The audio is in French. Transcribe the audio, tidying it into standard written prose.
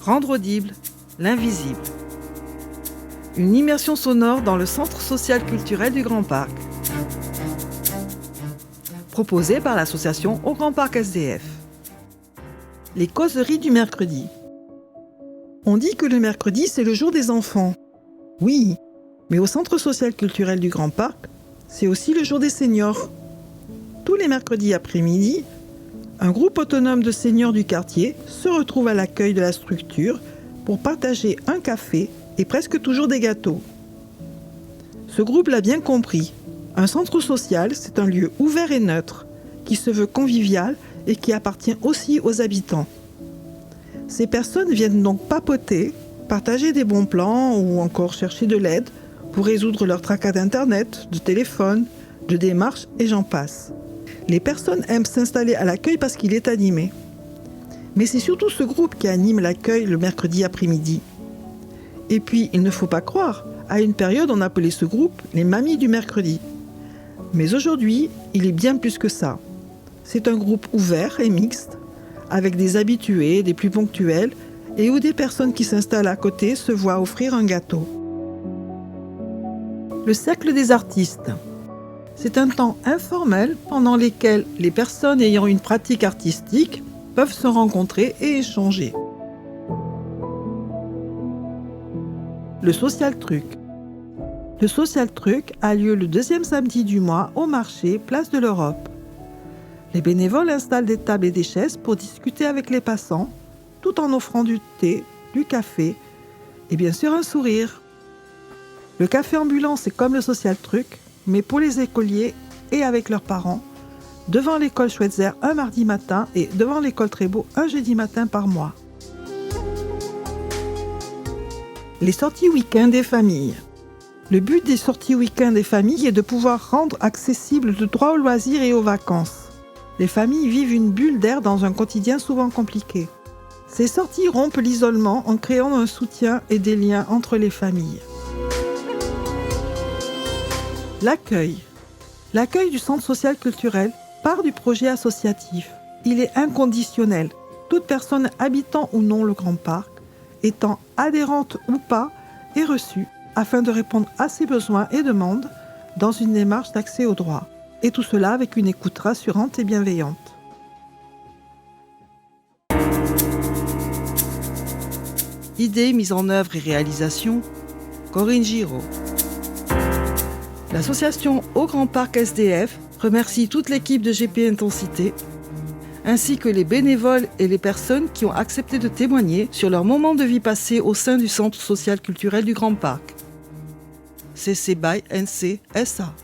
Rendre audible l'invisible. Une immersion sonore dans le centre social culturel du Grand Parc. Proposée par l'association Au Grand Parc SDF. Les causeries du mercredi. On dit que le mercredi, c'est le jour des enfants. Oui, mais au centre social culturel du Grand Parc, c'est aussi le jour des seniors. Tous les mercredis après-midi, un groupe autonome de seniors du quartier se retrouve à l'accueil de la structure pour partager un café et presque toujours des gâteaux. Ce groupe l'a bien compris. Un centre social, c'est un lieu ouvert et neutre, qui se veut convivial et qui appartient aussi aux habitants. Ces personnes viennent donc papoter, partager des bons plans ou encore chercher de l'aide pour résoudre leurs tracas d'internet, de téléphone, de démarches et j'en passe. Les personnes aiment s'installer à l'accueil parce qu'il est animé. Mais c'est surtout ce groupe qui anime l'accueil le mercredi après-midi. Et puis, il ne faut pas croire, à une période on appelait ce groupe les mamies du mercredi. Mais aujourd'hui, il est bien plus que ça. C'est un groupe ouvert et mixte, avec des habitués, des plus ponctuels, et où des personnes qui s'installent à côté se voient offrir un gâteau. Le cercle des artistes. C'est un temps informel pendant lequel les personnes ayant une pratique artistique peuvent se rencontrer et échanger. Le Social Truc. Le Social Truc a lieu le deuxième samedi du mois au marché Place de l'Europe. Les bénévoles installent des tables et des chaises pour discuter avec les passants, tout en offrant du thé, du café et bien sûr un sourire. Le café ambulant, c'est comme le Social Truc, mais pour les écoliers et avec leurs parents, devant l'école Schweitzer un mardi matin et devant l'école Trébeau un jeudi matin par mois. Les sorties week-end des familles. Le but des sorties week-end des familles est de pouvoir rendre accessible le droit aux loisirs et aux vacances. Les familles vivent une bulle d'air dans un quotidien souvent compliqué. Ces sorties rompent l'isolement en créant un soutien et des liens entre les familles. L'accueil. L'accueil du centre social culturel part du projet associatif. Il est inconditionnel. Toute personne habitant ou non le Grand Parc, étant adhérente ou pas, est reçue afin de répondre à ses besoins et demandes dans une démarche d'accès aux droits. Et tout cela avec une écoute rassurante et bienveillante. Idées, mise en œuvre et réalisation, Corinne Giraud. L'association Au Grand Parc SDF remercie toute l'équipe de GP Intensité, ainsi que les bénévoles et les personnes qui ont accepté de témoigner sur leur moment de vie passé au sein du Centre social culturel du Grand Parc. CC BY NC SA.